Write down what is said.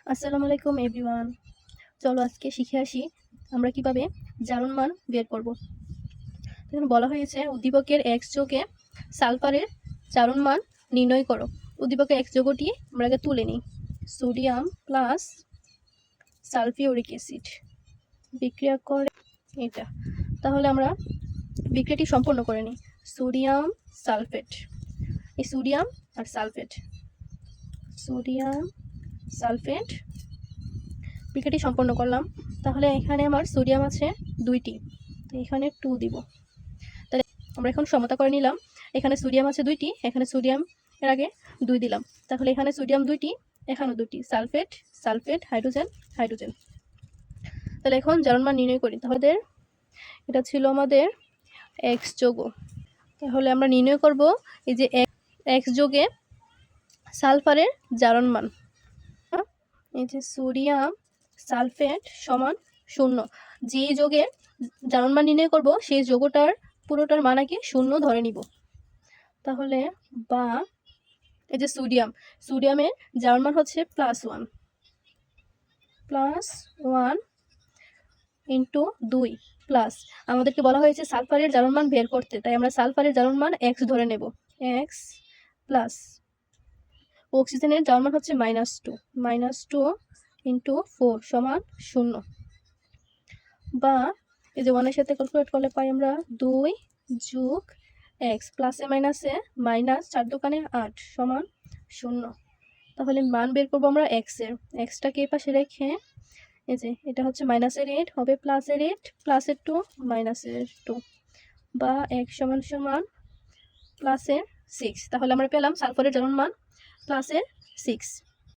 আসসালামু আলাইকুম এভরিওয়ান। চলো আজকে শিখে আসি আমরা কিভাবে জারণ মান বের করব। এখানে বলা হয়েছে উদ্দীপকের x যোগে সালফারের জারণ মান নির্ণয় করো। উদ্দীপকের x যোগটি আমরা আগে তুলে নিই। সোডিয়াম প্লাস সালফিউরিক অ্যাসিড বিক্রিয়া করে এটা। তাহলে আমরা বিক্রিয়াটি সম্পন্ন করে নিই। সোডিয়াম সালফেট, এই সোডিয়াম আর সালফেট, সোডিয়াম সালফেট বিক্রিয়াটি সম্পন্ন করলাম। তাহলে এখানে আমার সোডিয়াম আছে 2টি, তো এখানে 2 দিব। তাহলে আমরা এখন সমতা করে নিলাম। এখানে সোডিয়াম আছে 2টি, এখানে সোডিয়াম এর আগে 2 দিলাম। তাহলে এখানে সোডিয়াম 2টি, এখানেও 2টি, সালফেট সালফেট, হাইড্রোজেন হাইড্রোজেন। তাহলে এখন জারণ মান নির্ণয় করি। তাহলে এটা ছিল আমাদের x যোগ। তাহলে আমরা নির্ণয় করব এই যে x যোগে সালফারের জারণ মান। এই যে সোডিয়াম সালফেট সমান 0, যে যোগের জারণ মান নির্ণয় করব সেই যোগটার পুরোটার মান আগে 0 ধরে নিব। তাহলে বা এই যে সোডিয়ামের জারণ মান হচ্ছে +1 ইন্টু 2 প্লাস আমাদেরকে বলা হয়েছে সালফারের জারণ মান বের করতে, তাই আমরা সালফারের জারণ মান x ধরে নেব। x প্লাস অক্সিজেনের জারণ মান হচ্ছে -2 ইন্টু 4 সমান 0, বা এই যে 1 এর সাথে ক্যালকুলেট করলে পাই আমরা 2 যোগ x, প্লাসে মাইনাসে মাইনাস, 4 দোকানে 8 সমান 0। তাহলে মান বের করবো আমরা x এর। xটাকে এই পাশে রেখে এই যে এটা হচ্ছে -8 হবে +8, +2 -2, বা x সমান সমান +6। তাহলে আমরা পেলাম সালফারের জারণ মান +6।